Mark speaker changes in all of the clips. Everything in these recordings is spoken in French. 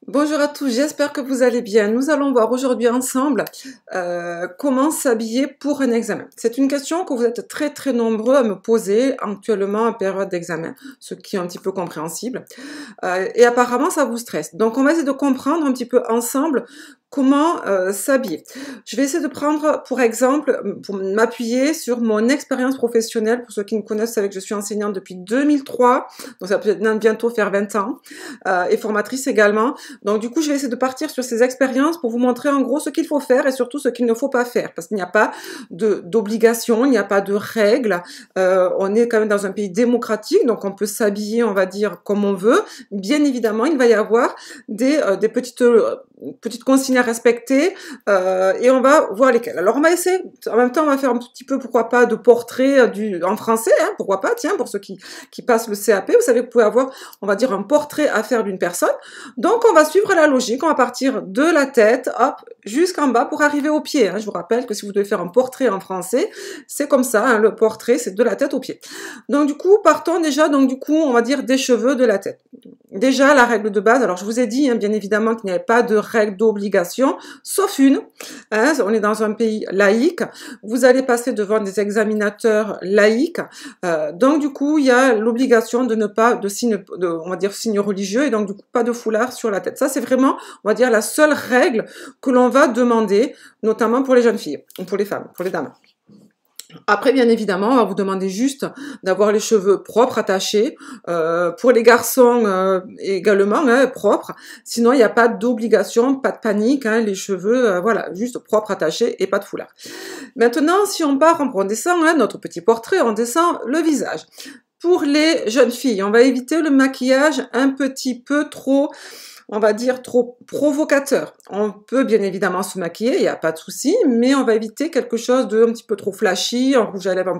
Speaker 1: Bonjour à tous, j'espère que vous allez bien. Nous allons voir aujourd'hui ensemble comment s'habiller pour un examen. C'est une question que vous êtes très nombreux à me poser actuellement en période d'examen, ce qui est un petit peu compréhensible. Et apparemment, ça vous stresse. Donc, on va essayer de comprendre un petit peu ensemble comment s'habiller. Je vais essayer de prendre, pour exemple, pour m'appuyer sur mon expérience professionnelle. Pour ceux qui me connaissent, vous savez que je suis enseignante depuis 2003, donc ça peut bientôt faire 20 ans, et formatrice également. Donc du coup, je vais essayer de partir sur ces expériences pour vous montrer en gros ce qu'il faut faire et surtout ce qu'il ne faut pas faire, parce qu'il n'y a pas d'obligation, il n'y a pas de règles. On est quand même dans un pays démocratique, donc on peut s'habiller, on va dire, comme on veut. Bien évidemment, il va y avoir des petites consignes à respecter et on va voir lesquelles. Alors on va essayer, en même temps on va faire un petit peu, pourquoi pas, de portrait en français, hein, pourquoi pas, tiens, pour ceux qui passent le CAP, vous savez que vous pouvez avoir, on va dire, un portrait à faire d'une personne. Donc on va suivre la logique, on va partir de la tête, hop, jusqu'en bas pour arriver aux pieds. Hein. Je vous rappelle que si vous devez faire un portrait en français, c'est comme ça, hein, le portrait c'est de la tête aux pieds. Donc du coup, partons déjà, donc du coup, on va dire des cheveux, de la tête. Déjà, la règle de base, alors je vous ai dit, hein, bien évidemment, qu'il n'y avait pas de règle d'obligation, sauf une. Hein, on est dans un pays laïque. Vous allez passer devant des examinateurs laïques. Donc du coup, il y a l'obligation de ne pas de signe, on va dire signe religieux, et donc du coup, pas de foulard sur la tête. Ça, c'est vraiment, on va dire, la seule règle que l'on va demander, notamment pour les jeunes filles, ou pour les femmes, pour les dames. Après, bien évidemment, on va vous demander juste d'avoir les cheveux propres, attachés. Pour les garçons également, hein, propres. Sinon, il n'y a pas d'obligation, pas de panique. Hein, les cheveux, voilà, juste propres, attachés et pas de foulard. Maintenant, si on part, on descend, hein, notre petit portrait, on descend le visage. Pour les jeunes filles, on va éviter le maquillage un petit peu trop, on va dire, trop provocateur. On peut bien évidemment se maquiller, il n'y a pas de souci, mais on va éviter quelque chose de un petit peu trop flashy, un rouge à lèvres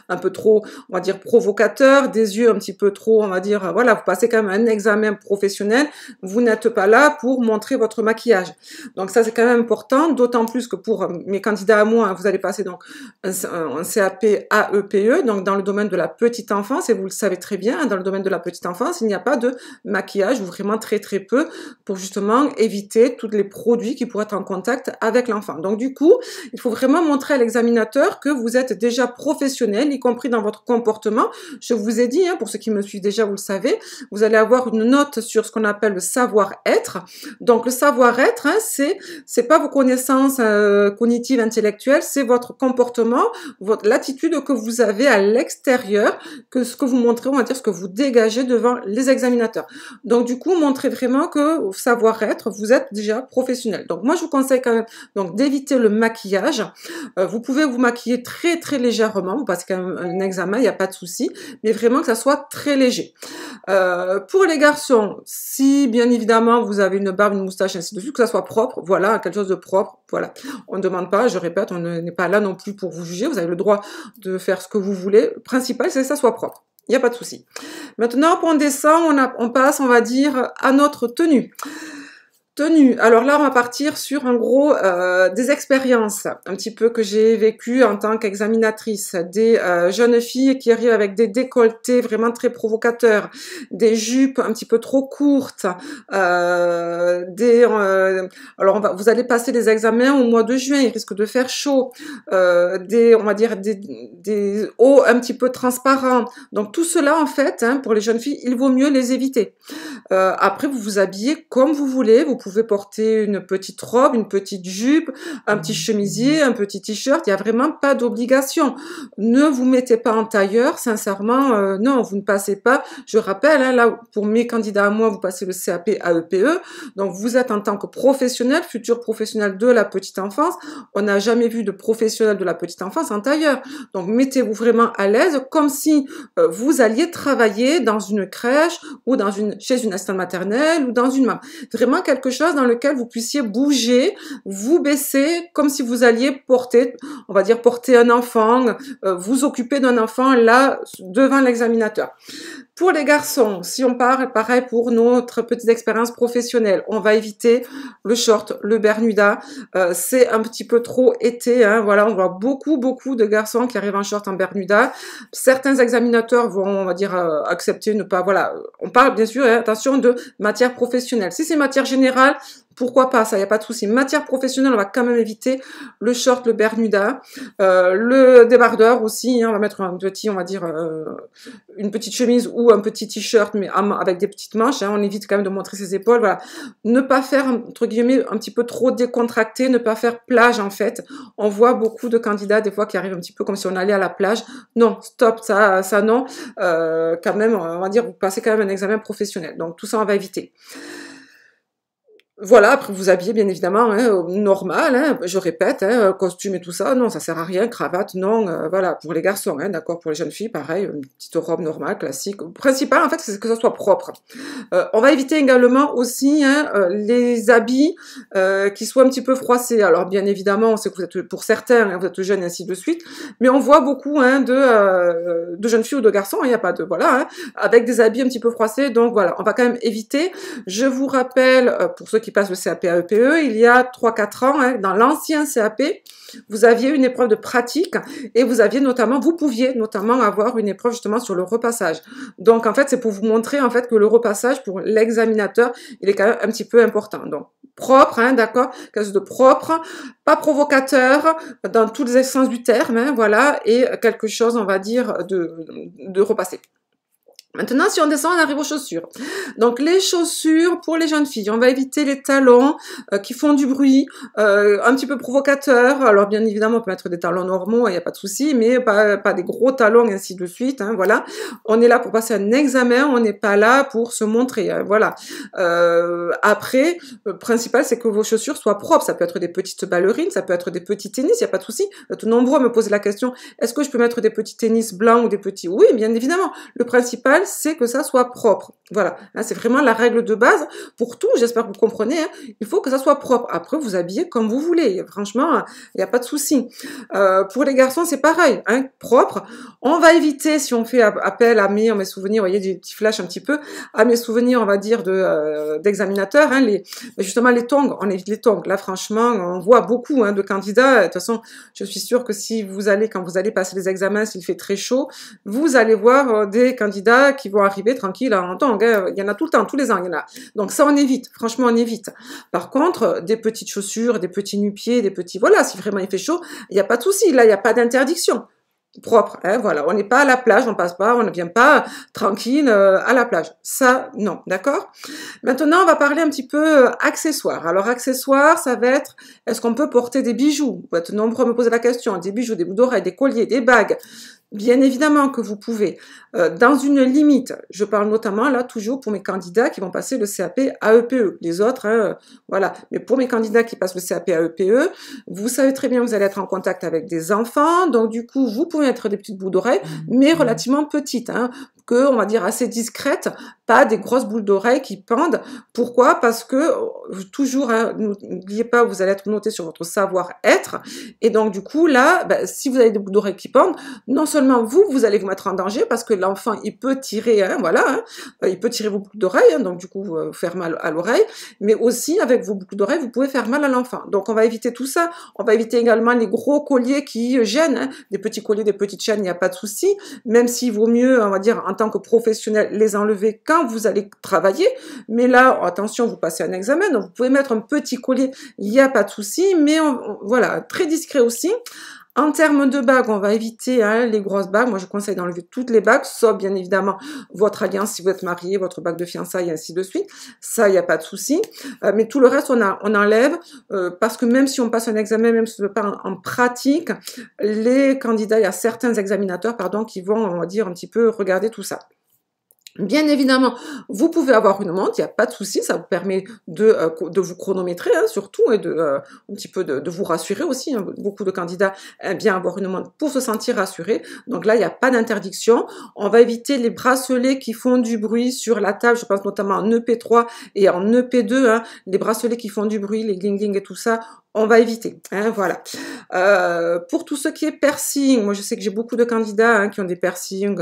Speaker 1: un peu trop, on va dire, provocateur, des yeux un petit peu trop, on va dire, voilà, vous passez quand même un examen professionnel, vous n'êtes pas là pour montrer votre maquillage. Donc ça, c'est quand même important, d'autant plus que pour mes candidats à moi, hein, vous allez passer donc un CAP AEPE, donc dans le domaine de la petite enfance, et vous le savez très bien, dans le domaine de la petite enfance, il n'y a pas de maquillage, ou vraiment très peu, pour justement éviter tous les produits qui pourraient être en contact avec l'enfant. Donc du coup, il faut vraiment montrer à l'examinateur que vous êtes déjà professionnel, y compris dans votre comportement. Je vous ai dit, hein, pour ceux qui me suivent déjà, vous le savez, vous allez avoir une note sur ce qu'on appelle le savoir-être. Donc le savoir-être, hein, c'est pas vos connaissances cognitives, intellectuelles, c'est votre comportement, l'attitude que vous avez à l'extérieur, que ce que vous montrez, on va dire ce que vous dégagez devant les examinateurs. Donc du coup, montrez vraiment que au savoir-être, vous êtes déjà professionnel. Donc moi, je vous conseille quand même donc d'éviter le maquillage. Vous pouvez vous maquiller très légèrement, vous passez quand même un examen, il n'y a pas de souci, mais vraiment que ça soit très léger. Pour les garçons, si bien évidemment vous avez une barbe, une moustache, ainsi de suite, que ça soit propre, voilà, quelque chose de propre, voilà. On ne demande pas, je répète, on n'est pas là non plus pour vous juger, vous avez le droit de faire ce que vous voulez. Le principal, c'est que ça soit propre. Il n'y a pas de souci. Maintenant, on descend, on passe, on va dire, à notre tenue. Tenue. Alors là, on va partir sur, en gros, des expériences un petit peu que j'ai vécues en tant qu'examinatrice. Des jeunes filles qui arrivent avec des décolletés vraiment très provocateurs, des jupes un petit peu trop courtes, alors vous allez passer les examens au mois de juin, il risque de faire chaud, on va dire des hauts un petit peu transparents. Donc tout cela, en fait, hein, pour les jeunes filles, il vaut mieux les éviter. Après, vous vous habillez comme vous voulez. Vous pouvez porter une petite robe, une petite jupe, un petit chemisier, un petit t-shirt. Il n'y a vraiment pas d'obligation. Ne vous mettez pas en tailleur. Sincèrement, non, vous ne passez pas. Je rappelle, hein, là, pour mes candidats à moi, vous passez le CAP AEPE. Donc, vous êtes en tant que professionnel, futur professionnel de la petite enfance. On n'a jamais vu de professionnel de la petite enfance en tailleur. Donc, mettez-vous vraiment à l'aise, comme si vous alliez travailler dans une crèche ou chez une assistante maternelle ou dans une maman. Vraiment quelque chose dans lequel vous puissiez bouger, vous baisser, comme si vous alliez porter, on va dire porter un enfant, vous occuper d'un enfant là devant l'examinateur. Pour les garçons, si on part, pareil pour notre petite expérience professionnelle, on va éviter le short, le Bermuda. C'est un petit peu trop été, hein, voilà, on voit beaucoup de garçons qui arrivent en short, en Bermuda. Certains examinateurs vont, on va dire, accepter, ne pas, voilà. On parle bien sûr, hein, attention, de matière professionnelle. Si c'est matière générale, pourquoi pas, ça, il n'y a pas de souci. Matière professionnelle, on va quand même éviter le short, le Bermuda, le débardeur aussi, hein, on va mettre un petit, on va dire, une petite chemise ou un petit t-shirt, mais avec des petites manches, hein, on évite quand même de montrer ses épaules, voilà. Ne pas faire, entre guillemets, un petit peu trop décontracté, ne pas faire plage, en fait. On voit beaucoup de candidats, des fois, qui arrivent un petit peu comme si on allait à la plage. Non, stop, ça non. Quand même, on va dire, vous passez quand même un examen professionnel. Donc, tout ça, on va éviter. Voilà, après vous habillez bien évidemment, hein, normal, hein, je répète, hein, costume et tout ça, non, ça sert à rien, cravate, non, voilà, pour les garçons, hein, d'accord, pour les jeunes filles, pareil, une petite robe normale, classique. Le principal, en fait, c'est que ça soit propre. On va éviter également aussi hein, les habits qui soient un petit peu froissés. Alors, bien évidemment, on sait que vous êtes, pour certains, hein, vous êtes jeunes et ainsi de suite, mais on voit beaucoup hein, de jeunes filles ou de garçons, il n'y a pas de, voilà, hein, avec des habits un petit peu froissés, donc voilà, on va quand même éviter. Je vous rappelle, pour ceux qui passent le CAP à EPE, il y a 3-4 ans, hein, dans l'ancien CAP, vous aviez une épreuve de pratique et vous pouviez notamment avoir une épreuve justement sur le repassage. Donc en fait, c'est pour vous montrer en fait que le repassage pour l'examinateur, il est quand même un petit peu important. Donc propre, hein, d'accord, quelque chose de propre, pas provocateur dans tous les sens du terme, hein, voilà, et quelque chose, on va dire, de repassé. Maintenant, si on descend, on arrive aux chaussures. Donc, les chaussures pour les jeunes filles, on va éviter les talons qui font du bruit, un petit peu provocateurs. Alors, bien évidemment, on peut mettre des talons normaux, il n'y a pas de souci, mais pas des gros talons, ainsi de suite. Hein, voilà. On est là pour passer un examen, on n'est pas là pour se montrer. Hein, voilà. Après, le principal, c'est que vos chaussures soient propres. Ça peut être des petites ballerines, ça peut être des petits tennis, il n'y a pas de souci. Tout nombreux me posent la question, est-ce que je peux mettre des petits tennis blancs ou des petits... Oui, bien évidemment. Le principal, c'est que ça soit propre. Voilà, hein, c'est vraiment la règle de base pour tout, j'espère que vous comprenez, hein. Il faut que ça soit propre. Après, vous habillez comme vous voulez, franchement, il n'y a pas de souci. Pour les garçons, c'est pareil, hein, propre. On va éviter, si on fait appel à mes souvenirs, vous voyez, des petits flashs un petit peu, à mes souvenirs, on va dire, d'examinateurs, hein, justement les tongs, on évite les tongs. Là, franchement, on voit beaucoup hein, de candidats. De toute façon, je suis sûre que quand vous allez passer les examens, s'il fait très chaud, vous allez voir des candidats qui vont arriver tranquilles en tongs. Hein. Il y en a tout le temps, tous les ans, il y en a. Donc ça, on évite. Franchement, on évite. Par contre, des petites chaussures, des petits nu-pieds, des petits... Voilà, si vraiment il fait chaud, il n'y a pas de souci. Là, il n'y a pas d'interdiction. Propre, hein, voilà. On n'est pas à la plage, on passe pas, on ne vient pas tranquille à la plage. Ça, non, d'accord? Maintenant, on va parler un petit peu accessoires. Alors, accessoires, ça va être, est-ce qu'on peut porter des bijoux? Vous êtes nombreux à me poser la question. Des bijoux, des boucles d'oreilles, des colliers, des bagues. Bien évidemment que vous pouvez, dans une limite, je parle notamment là toujours pour mes candidats qui vont passer le CAP à EPE, les autres, hein, voilà, mais pour mes candidats qui passent le CAP à EPE, vous savez très bien que vous allez être en contact avec des enfants, donc du coup, vous pouvez mettre des petites boucles d'oreilles, mais relativement petites, hein, que, on va dire, assez discrètes, pas des grosses boucles d'oreilles qui pendent. Pourquoi? Parce que, toujours, hein, n'oubliez pas, vous allez être noté sur votre savoir-être, et donc du coup, là, si vous avez des boucles d'oreilles qui pendent, non seulement vous allez vous mettre en danger parce que l'enfant, il peut tirer, hein, voilà, hein, il peut tirer vos boucles d'oreilles, hein, donc du coup, faire mal à l'oreille, mais aussi avec vos boucles d'oreilles, vous pouvez faire mal à l'enfant. Donc on va éviter tout ça. On va éviter également les gros colliers qui gênent, hein, des petits colliers, des petites chaînes, il n'y a pas de souci, même s'il vaut mieux, on va dire, en tant que professionnel, les enlever quand vous allez travailler. Mais là, attention, vous passez un examen, donc vous pouvez mettre un petit collier, il n'y a pas de souci, mais voilà, très discret aussi. En termes de bagues, on va éviter hein, les grosses bagues. Moi, je conseille d'enlever toutes les bagues, sauf bien évidemment votre alliance si vous êtes marié, votre bague de fiançailles et ainsi de suite. Ça, il n'y a pas de souci. Mais tout le reste, on enlève parce que même si on passe un examen, même si on ne pas en pratique, les candidats, il y a certains examinateurs, pardon, qui vont, on va dire, un petit peu regarder tout ça. Bien évidemment, vous pouvez avoir une montre, il n'y a pas de souci, ça vous permet de vous chronométrer, hein, surtout, et un petit peu de vous rassurer aussi. Hein. Beaucoup de candidats aiment bien avoir une montre pour se sentir rassurés. Donc là, il n'y a pas d'interdiction. On va éviter les bracelets qui font du bruit sur la table. Je pense notamment en EP3 et en EP2. Hein. Les bracelets qui font du bruit, les gling-gling et tout ça, on va éviter, hein, voilà. Pour tout ce qui est piercing, moi je sais que j'ai beaucoup de candidats hein, qui ont des piercings,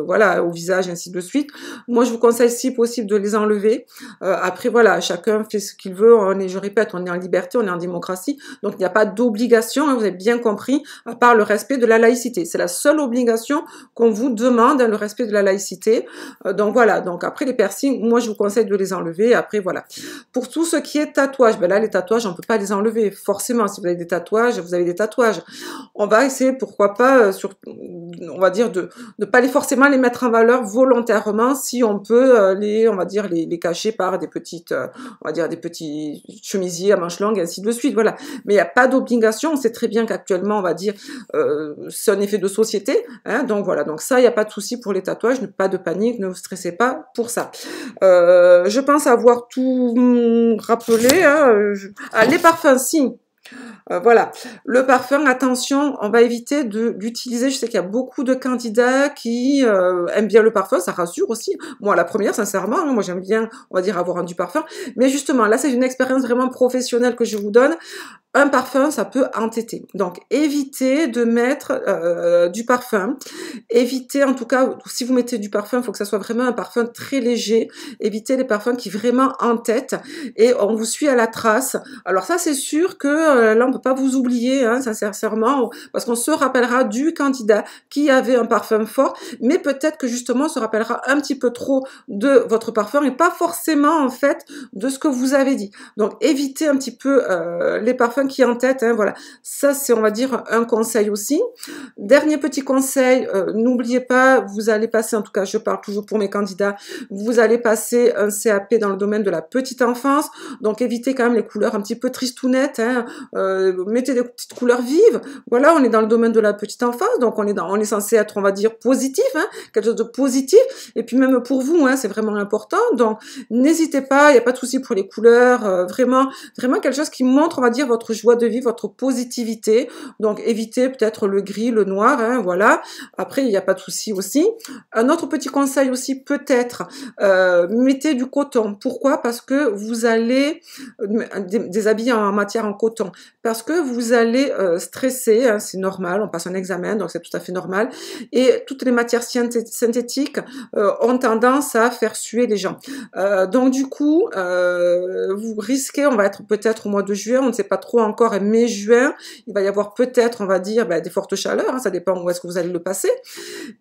Speaker 1: voilà, au visage, ainsi de suite. Moi je vous conseille si possible de les enlever. Après voilà, chacun fait ce qu'il veut. On est, je répète, on est en liberté, on est en démocratie, donc il n'y a pas d'obligation, hein, vous avez bien compris, à part le respect de la laïcité. C'est la seule obligation qu'on vous demande, hein, le respect de la laïcité. Donc voilà, donc après les piercings, moi je vous conseille de les enlever. Après voilà. Pour tout ce qui est tatouage, ben là les tatouages, on peut pas les enlever. Forcément, si vous avez des tatouages, vous avez des tatouages. On va essayer, pourquoi pas, on va dire de ne pas forcément les mettre en valeur volontairement, si on peut on va dire les cacher par des petites, on va dire des petits chemisiers à manches longues, ainsi de suite. Voilà. Mais il n'y a pas d'obligation. On sait très bien qu'actuellement, on va dire, c'est un effet de société. Hein, donc voilà. Donc ça, il n'y a pas de souci pour les tatouages. Pas de panique, ne vous stressez pas pour ça. Je pense avoir tout rappelé. Hein, les parfums, si. Voilà, le parfum, attention, on va éviter d'utiliser, je sais qu'il y a beaucoup de candidats qui aiment bien le parfum, ça rassure aussi. Moi, la première, sincèrement, hein, moi j'aime bien, on va dire, avoir un du parfum. Mais justement, là, c'est une expérience vraiment professionnelle que je vous donne. Un parfum, ça peut entêter. Donc, évitez de mettre du parfum. Évitez, en tout cas, si vous mettez du parfum, il faut que ça soit vraiment un parfum très léger. Évitez les parfums qui vraiment entêtent et on vous suit à la trace. Alors ça, c'est sûr que là, on peut pas vous oublier, hein, sincèrement, parce qu'on se rappellera du candidat qui avait un parfum fort, mais peut-être que justement, on se rappellera un petit peu trop de votre parfum et pas forcément, en fait, de ce que vous avez dit. Donc, évitez un petit peu les parfums qui entêtent, hein, voilà. Ça, c'est, on va dire, un conseil aussi. Dernier petit conseil, n'oubliez pas, vous allez passer, en tout cas, je parle toujours pour mes candidats, vous allez passer un CAP dans le domaine de la petite enfance, donc évitez quand même les couleurs un petit peu tristounettes, hein, mettez des petites couleurs vives. Voilà, on est dans le domaine de la petite enfance, donc on est censé être, on va dire, positif, hein, quelque chose de positif. Et puis même pour vous, hein, c'est vraiment important. Donc n'hésitez pas, il n'y a pas de souci pour les couleurs. Vraiment quelque chose qui montre, on va dire, votre joie de vivre, votre positivité. Donc évitez peut-être le gris, le noir, hein, voilà. Après, il n'y a pas de souci aussi. Un autre petit conseil aussi, peut-être, mettez du coton. Pourquoi? Parce que vous allez des habits en matière en coton, parce que vous allez stresser, hein, c'est normal, on passe un examen, donc c'est tout à fait normal, et toutes les matières synthétiques ont tendance à faire suer les gens. Donc du coup, vous risquez, on va être peut-être au mois de juin, on ne sait pas trop encore, mai-juin, il va y avoir peut-être, on va dire, des fortes chaleurs, hein, ça dépend où est-ce que vous allez le passer,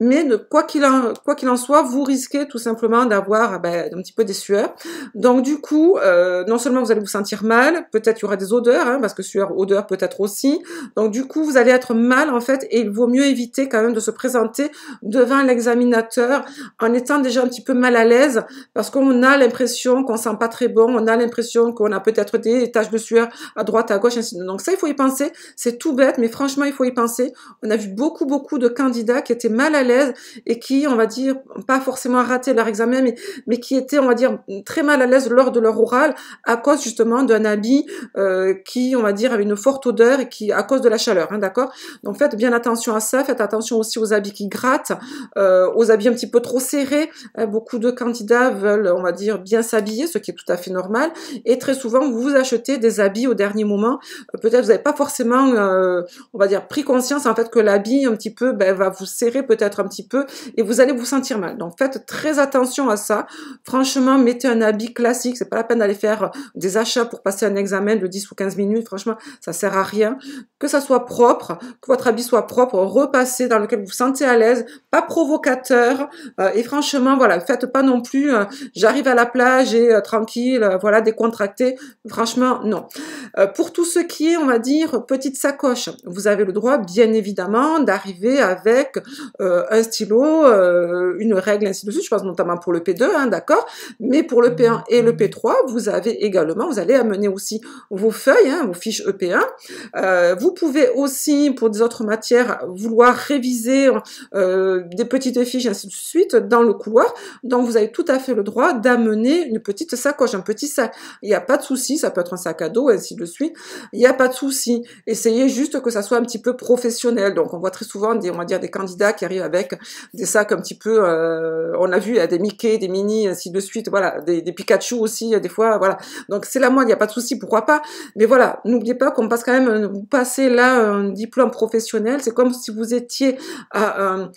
Speaker 1: mais quoi qu'il en soit, vous risquez tout simplement d'avoir un petit peu des sueurs. Donc du coup, non seulement vous allez vous sentir mal, peut-être il y aura des odeurs, hein, parce que sueur, odeur peut-être aussi. Donc du coup, vous allez être mal en fait, et il vaut mieux éviter quand même de se présenter devant l'examinateur en étant déjà un petit peu mal à l'aise, parce qu'on a l'impression qu'on sent pas très bon, on a l'impression qu'on a peut-être des taches de sueur à droite, à gauche, ainsi de suite. Donc ça, il faut y penser. C'est tout bête, mais franchement, il faut y penser. On a vu beaucoup de candidats qui étaient mal à l'aise et qui, on va dire, pas forcément raté leur examen, mais qui étaient, on va dire, très mal à l'aise lors de leur oral à cause justement d'un habit qui, on va dire, avait une forte odeur et qui, à cause de la chaleur, hein, d'accord? Donc faites bien attention à ça, faites attention aussi aux habits qui grattent, aux habits un petit peu trop serrés. Beaucoup de candidats veulent, on va dire, bien s'habiller, ce qui est tout à fait normal, et très souvent vous achetez des habits au dernier moment. Peut-être vous n'avez pas forcément, on va dire, pris conscience en fait que l'habit un petit peu va vous serrer peut-être un petit peu et vous allez vous sentir mal. Donc faites très attention à ça. Franchement, mettez un habit classique, c'est pas la peine d'aller faire des achats pour passer un examen de 10 ou 15 minutes. Franchement, ça sert à rien. Que ça soit propre, que votre habit soit propre, repassé dans lequel vous vous sentez à l'aise, pas provocateur. Et franchement, voilà, faites pas non plus j'arrive à la plage et tranquille, voilà, décontracté. Franchement, non. Pour tout ce qui est, on va dire, petite sacoche, vous avez le droit, bien évidemment, d'arriver avec un stylo, une règle, ainsi de suite. Je pense notamment pour le P2, hein, d'accord. Mais pour le P1 et le P3, vous avez également, vous allez amener aussi vos feuilles, hein, vos fiches EP1. Vous pouvez aussi, pour des autres matières, vouloir réviser des petites fiches, ainsi de suite, dans le couloir. Donc, vous avez tout à fait le droit d'amener une petite sacoche, un petit sac. Il n'y a pas de souci, ça peut être un sac à dos, ainsi de suite. Il n'y a pas de souci. Essayez juste que ça soit un petit peu professionnel. Donc, on voit très souvent on va dire, des candidats qui arrivent avec des sacs un petit peu, on a vu, il y a des Mickey, des Minnie, ainsi de suite, voilà, des Pikachu aussi, des fois, voilà. Donc, c'est la mode, il n'y a pas de souci, pourquoi pas. Mais voilà, n'oubliez pas qu'on passe quand même, vous passez là un diplôme professionnel, c'est comme si vous étiez à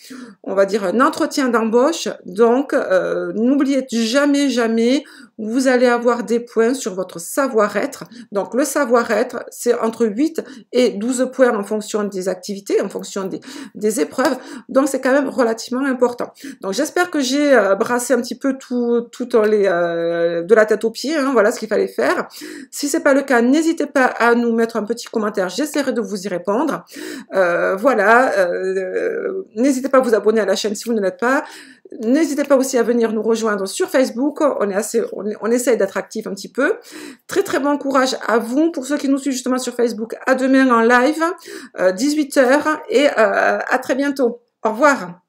Speaker 1: on va dire un entretien d'embauche, donc n'oubliez jamais, jamais, vous allez avoir des points sur votre savoir-être. Donc le savoir-être, c'est entre 8 et 12 points en fonction des activités, en fonction des épreuves, donc c'est quand même relativement important. Donc j'espère que j'ai brassé un petit peu tout les, de la tête aux pieds, hein, voilà ce qu'il fallait faire. Si c'est pas le cas, n'hésitez pas à nous mettre un petit commentaire, j'essaierai de vous y répondre. Voilà, n'hésitez pas à vous abonner à la chaîne si vous ne l'êtes pas. N'hésitez pas aussi à venir nous rejoindre sur Facebook, on essaye d'être actif un petit peu. Très très bon courage à vous, pour ceux qui nous suivent justement sur Facebook, à demain en live, 18 h, et à très bientôt. Au revoir.